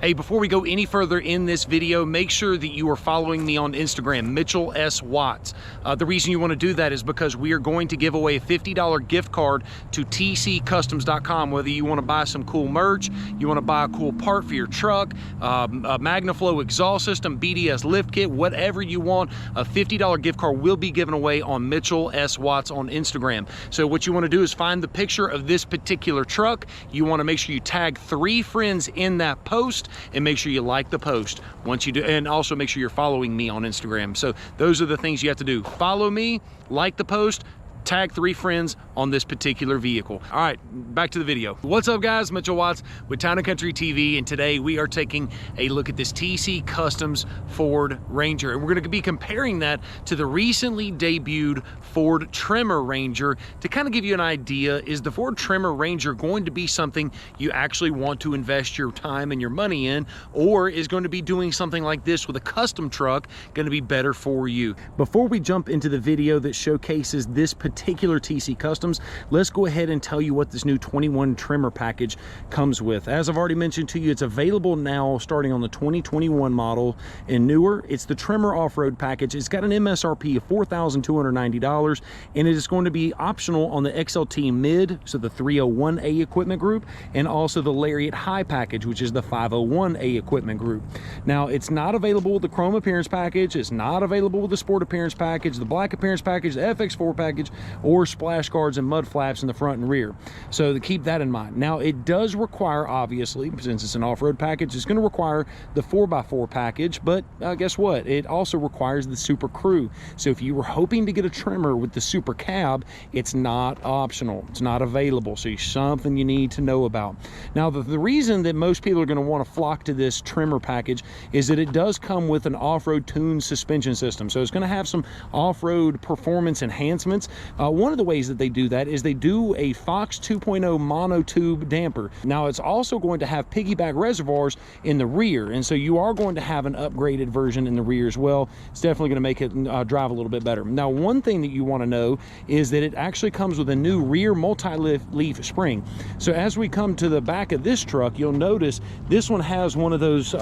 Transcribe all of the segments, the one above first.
Hey, before we go any further in this video, make sure that you are following me on Instagram, Mitchell S. Watts. The reason you want to do that is because we are going to give away a $50 gift card to TCcustoms.com. Whether you want to buy some cool merch, you want to buy a cool part for your truck, a MagnaFlow exhaust system, BDS lift kit, whatever you want, a $50 gift card will be given away on Mitchell S. Watts on Instagram. So what you want to do is find the picture of this particular truck. You want to make sure you tag 3 friends in that post, and make sure you like the post once you do, and also make sure you're following me on Instagram. So those are the things you have to do. Follow me, like the post, tag 3 friends on this particular vehicle. All right, back to the video. What's up, guys? Mitchell Watts with Town & Country TV, and today we are taking a look at this TC Customs Ford Ranger, and we're going to be comparing that to the recently debuted Ford Tremor Ranger to kind of give you an idea. Is the Ford Tremor Ranger going to be something you actually want to invest your time and your money in, or is going to be doing something like this with a custom truck going to be better for you? Before we jump into the video that showcases this particular TC Customs, let's go ahead and tell you what this new 21 Tremor package comes with. As I've already mentioned to you, it's available now starting on the 2021 model and newer. It's the Tremor off-road package. It's got an MSRP of $4,290, and it is going to be optional on the XLT mid, so the 301A equipment group, and also the Lariat high package, which is the 501A equipment group. Now, it's not available with the chrome appearance package. It's not available with the sport appearance package, the black appearance package, the FX4 package, or splash guards and mud flaps in the front and rear. So to keep that in mind. Now, it does require, obviously, since it's an off-road package, it's going to require the 4x4 package, but guess what? It also requires the Super Crew. So if you were hoping to get a Tremor with the Super Cab, it's not optional. It's not available. So it's something you need to know about. Now, the reason that most people are going to want to flock to this Tremor package is that it does come with an off-road tuned suspension system. So it's going to have some off-road performance enhancements. One of the ways that they do that is they do a Fox 2.0 monotube damper. Now, it's also going to have piggyback reservoirs in the rear, and so you are going to have an upgraded version in the rear as well. It's definitely going to make it drive a little bit better. Now, one thing that you want to know is that it actually comes with a new rear multi-leaf spring. So as we come to the back of this truck, you'll notice this one has one of those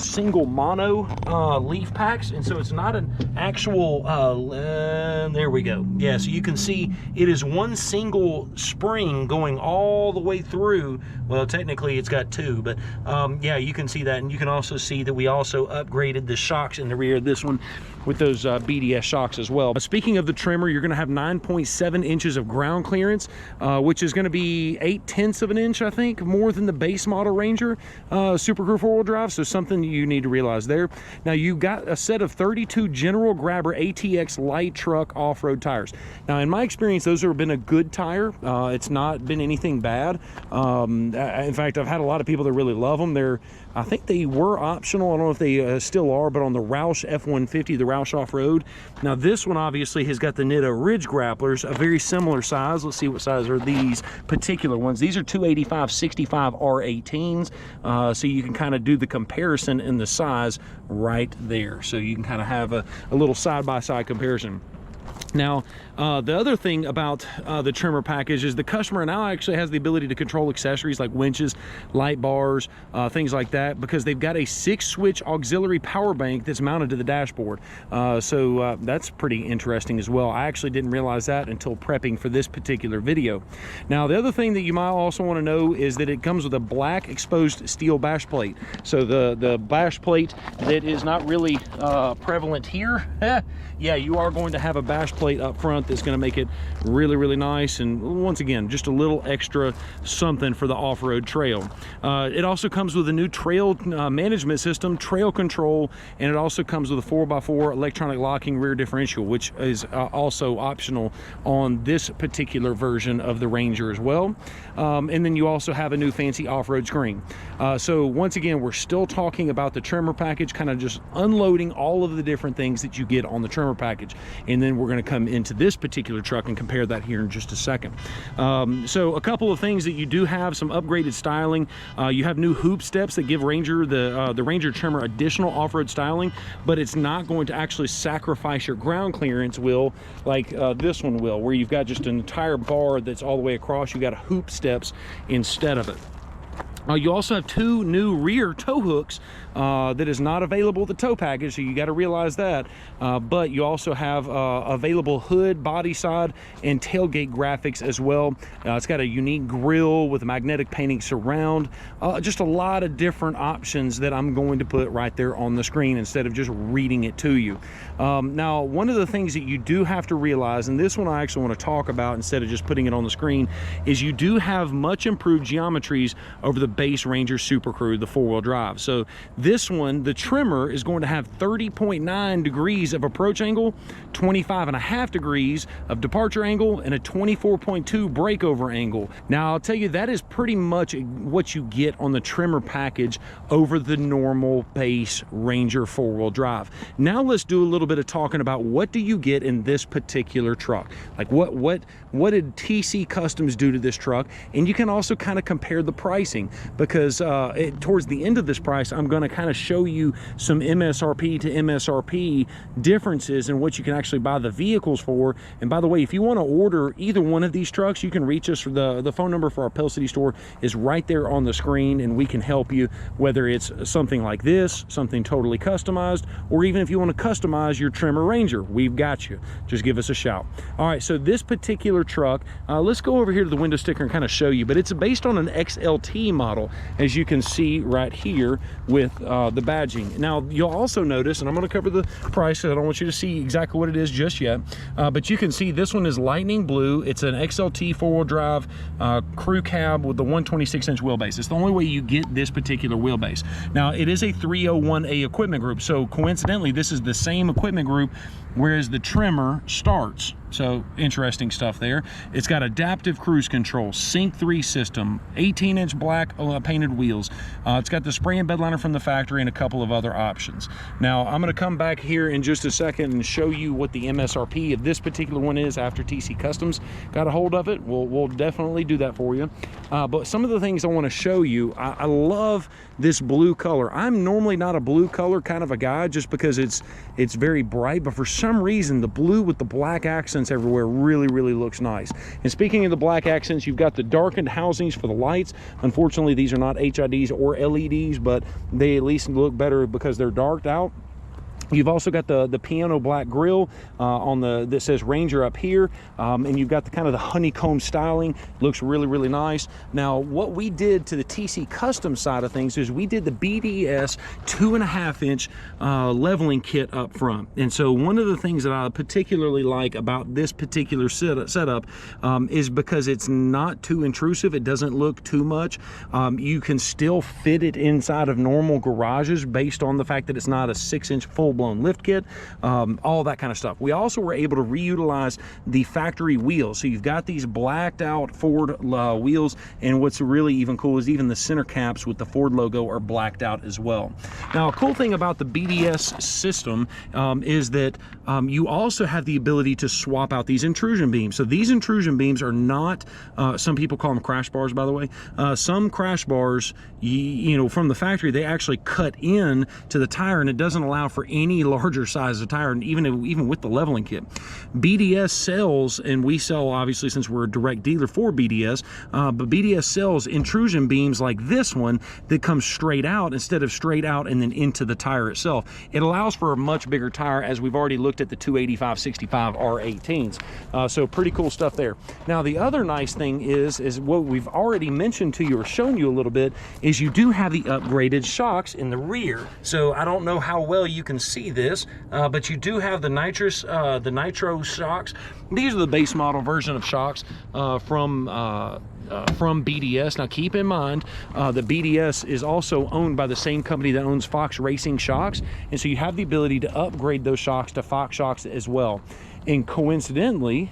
single mono leaf packs, and so it's not an actual there we go. Yeah, so you can see it is one single spring going all the way through. Well, technically it's got 2, but yeah, you can see that, and you can also see that we also upgraded the shocks in the rear of this one with those BDS shocks as well. Speaking of the Tremor, you're going to have 9.7 inches of ground clearance, which is going to be 0.8 of an inch, I think, more than the base model Ranger Super Crew 4-wheel drive. So something you need to realize there. Now, you got a set of 32 General Grabber ATX light truck off-road tires. Now, in my experience, those have been a good tire. It's not been anything bad. In fact, I've had a lot of people that really love them. I think they were optional. I don't know if they still are, but on the Roush F-150, the Roush Off-Road. Now, this one obviously has got the Nitto Ridge grapplers, a very similar size. Let's see what size are these particular ones. These are 285/65 R18s, so you can kind of do the comparison in the size right there. So you can kind of have a little side-by-side comparison. Now, the other thing about the Tremor package is the customer now actually has the ability to control accessories like winches, light bars, things like that, because they've got a 6-switch auxiliary power bank that's mounted to the dashboard. So that's pretty interesting as well. I actually didn't realize that until prepping for this particular video. Now, the other thing that you might also want to know is that it comes with a black exposed steel bash plate. So the bash plate that is not really prevalent here, yeah, you are going to have a bash plate up front that's going to make it really, really nice, and once again, just a little extra something for the off-road trail. It also comes with a new trail management system, trail control, and it also comes with a 4x4 electronic locking rear differential, which is also optional on this particular version of the Ranger as well. And then you also have a new fancy off-road screen. So once again, we're still talking about the Tremor package, kind of just unloading all of the different things that you get on the Tremor package, and then we're going to come into this particular truck and compare that here in just a second. So a couple of things that you do have: some upgraded styling. You have new hoop steps that give the Ranger Tremor additional off-road styling, but it's not going to actually sacrifice your ground clearance wheel like this one will, where you've got just an entire bar that's all the way across. You got hoop steps instead of it. You also have 2 new rear tow hooks that is not available at the tow package, so you got to realize that. But you also have available hood, body side, and tailgate graphics as well. It's got a unique grille with magnetic painting surround. Just a lot of different options that I'm going to put right there on the screen instead of just reading it to you. Now, one of the things that you do have to realize, and this one I actually want to talk about instead of just putting it on the screen, is you do have much improved geometries over the base Ranger Super Crew, the 4-wheel drive. So this one, the Tremor, is going to have 30.9 degrees of approach angle, 25.5 degrees of departure angle, and a 24.2 breakover angle. Now, I'll tell you, that is pretty much what you get on the Tremor package over the normal base Ranger 4-wheel drive. Now let's do a little bit of talking about what do you get in this particular truck. Like what did TC Customs do to this truck? And you can also kind of compare the pricing, because towards the end of this price, I'm going to kind of show you some MSRP to MSRP differences in what you can actually buy the vehicles for. And by the way, if you want to order either one of these trucks, you can reach us. For the phone number for our Pell City store is right there on the screen, and we can help you, whether it's something like this, something totally customized, or even if you want to customize your Tremor Ranger, we've got you. Just give us a shout. All right, so this particular truck, let's go over here to the window sticker and kind of show you, but it's based on an XLT model, as you can see right here with the badging. Now, you'll also notice, and I'm going to cover the price because I don't want you to see exactly what it is just yet, but you can see this one is lightning blue. It's an XLT 4-wheel drive crew cab with the 126-inch wheelbase. It's the only way you get this particular wheelbase. Now, it is a 301A equipment group, so coincidentally, this is the same equipment group whereas the Tremor starts. So interesting stuff there. It's got adaptive cruise control, Sync 3 system, 18-inch black painted wheels. It's got the spray and bed liner from the factory and a couple of other options. Now, I'm going to come back here in just a second and show you what the MSRP of this particular one is after TC Customs got a hold of it. We'll definitely do that for you. But some of the things I want to show you, I love this blue color. I'm normally not a blue color kind of a guy, just because it's very bright, but for some reason the blue with the black accents everywhere really looks nice. And speaking of the black accents, you've got the darkened housings for the lights. Unfortunately, these are not HIDs or LEDs, but they at least look better because they're darked out. You've also got the piano black grille on that says Ranger up here, and you've got the kind of the honeycomb styling. Looks really nice. Now, what we did to the TC Custom side of things is we did the BDS 2.5-inch leveling kit up front. And so one of the things that I particularly like about this particular setup is because it's not too intrusive. It doesn't look too much. You can still fit it inside of normal garages based on the fact that it's not a 6-inch full-blown lift kit, all that kind of stuff. We also were able to reutilize the factory wheels. So you've got these blacked out Ford wheels, and what's really even cool is even the center caps with the Ford logo are blacked out as well. Now, a cool thing about the BDS system is that you also have the ability to swap out these intrusion beams. So these intrusion beams are not, some people call them crash bars, by the way. Some crash bars, you know, from the factory, they actually cut in to the tire, and it doesn't allow for any larger size of tire, and even with the leveling kit. BDS sells, and we sell, obviously, since we're a direct dealer for BDS, but BDS sells intrusion beams like this one that comes straight out instead of straight out and then into the tire itself. It allows for a much bigger tire, as we've already looked at the 285/65 R18s. So pretty cool stuff there. Now, the other nice thing is what we've already mentioned to you or shown you a little bit, is you do have the upgraded shocks in the rear. So I don't know how well you can see this, but you do have the nitro shocks. These are the base model version of shocks from BDS. Now, keep in mind that BDS is also owned by the same company that owns Fox Racing Shocks, and so you have the ability to upgrade those shocks to Fox shocks as well. And coincidentally,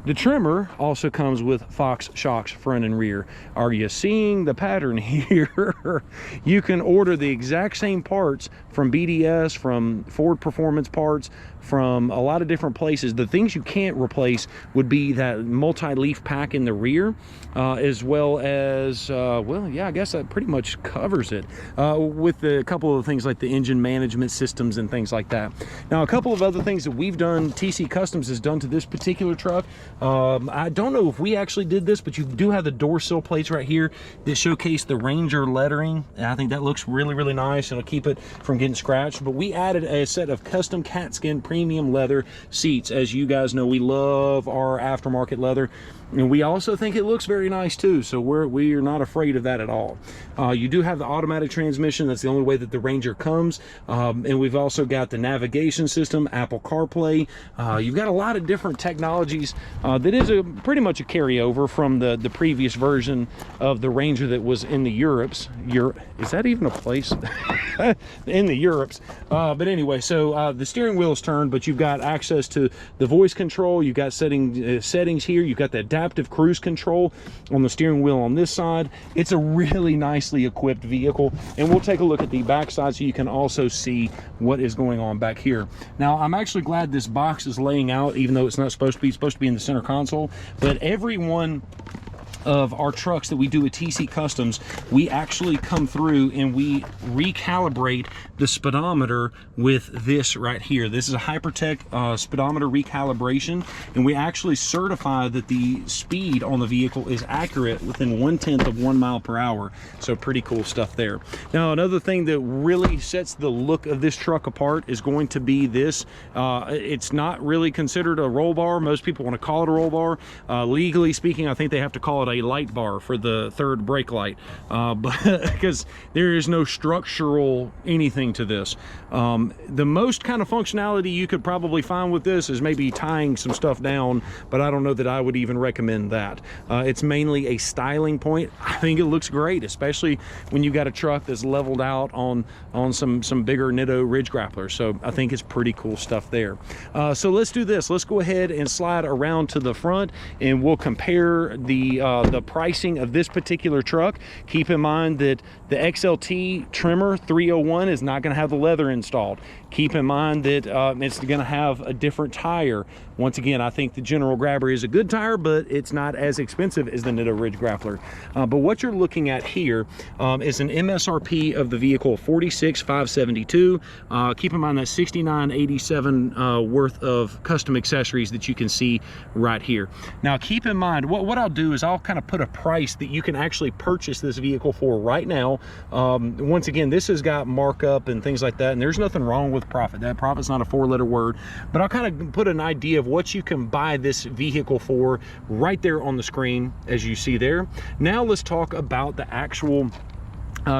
the Tremor also comes with Fox shocks front and rear. Are you seeing the pattern here? You can order the exact same parts from BDS, from Ford Performance Parts, from a lot of different places. The things you can't replace would be that multi-leaf pack in the rear, as well as, well, yeah, I guess that pretty much covers it, with a couple of things like the engine management systems and things like that. Now, a couple of other things that we've done, TC Customs has done to this particular truck, I don't know if we actually did this, but you do have the door sill plates right here that showcase the Ranger lettering, and I think that looks really, really nice, and it'll keep it from getting scratched. But we added a set of custom cat skin premium leather seats. As you guys know, we love our aftermarket leather, and we also think it looks very nice too, so we are not afraid of that at all. You do have the automatic transmission. That's the only way that the Ranger comes, and we've also got the navigation system, Apple CarPlay. You've got a lot of different technologies that is pretty much a carryover from the previous version of the Ranger that was in the Europes. Is that even a place? In the Europes. But anyway, so the steering wheel is turned, but you've got access to the voice control. You've got settings here. You've got the adaptive cruise control on the steering wheel on this side. It's a really nicely equipped vehicle, and we'll take a look at the back side so you can also see what is going on back here. Now, I'm actually glad this box is laying out, even though it's not supposed to be. It's supposed to be in the center console, but every one of our trucks that we do at TC Customs, we actually come through and we recalibrate the speedometer with this right here. This is a Hypertech speedometer recalibration, and we actually certify that the speed on the vehicle is accurate within 1/10 of 1 mile per hour. So pretty cool stuff there. Now, another thing that really sets the look of this truck apart is going to be this. It's not really considered a roll bar. Most people want to call it a roll bar. Legally speaking, I think they have to call it a light bar for the third brake light, but because there is no structural anything to this. The most kind of functionality you could probably find with this is maybe tying some stuff down, but I don't know that I would even recommend that. It's mainly a styling point. I think it looks great, especially when you got a truck that's leveled out on some bigger Nitto ridge grapplers. So I think it's pretty cool stuff there. So let's do this. Let's go ahead and slide around to the front, and we'll compare the pricing of this particular truck. Keep in mind that the XLT Tremor 301 is not going to have the leather installed. Keep in mind that it's going to have a different tire. Once again, I think the General Grabber is a good tire, but it's not as expensive as the Nitto Ridge Grappler. But what you're looking at here is an MSRP of the vehicle, $46,572. Keep in mind that $69.87 worth of custom accessories that you can see right here. Now, keep in mind, what I'll do is I'll kind of put a price that you can actually purchase this vehicle for right now. Once again, this has got markup and things like that, and there's nothing wrong with profit. That profit's not a four-letter word, but I'll kind of put an idea of what you can buy this vehicle for right there on the screen, as you see there. Now let's talk about the actual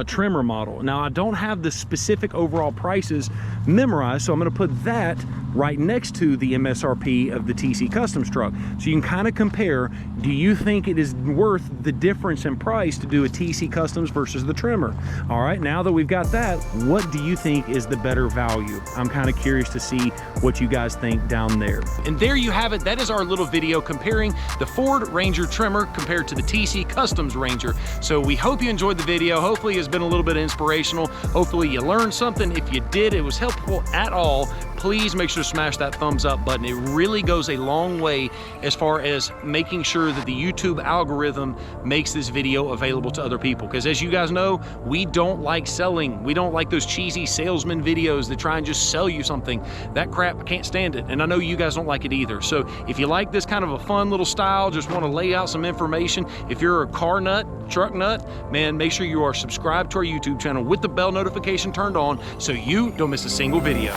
Tremor model. Now, I don't have the specific overall prices memorized, so I'm going to put that right next to the MSRP of the TC Customs truck, so you can kind of compare. Do you think it is worth the difference in price to do a TC Customs versus the Tremor? All right, now that we've got that, what do you think is the better value? I'm kind of curious to see what you guys think down there. And there you have it. That is our little video comparing the Ford Ranger Tremor compared to the TC Customs Ranger. So we hope you enjoyed the video. Hopefully it's been a little bit inspirational. Hopefully you learned something. If you did, it was helpful at all, please make sure to smash that thumbs up button. It really goes a long way as far as making sure that the YouTube algorithm makes this video available to other people. Because as you guys know, we don't like selling. We don't like those cheesy salesman videos that try and just sell you something. That crap, I can't stand it. And I know you guys don't like it either. So if you like this kind of a fun little style, just want to lay out some information, if you're a car nut, truck nut, man, make sure you are subscribed to our YouTube channel with the bell notification turned on so you don't miss a single video.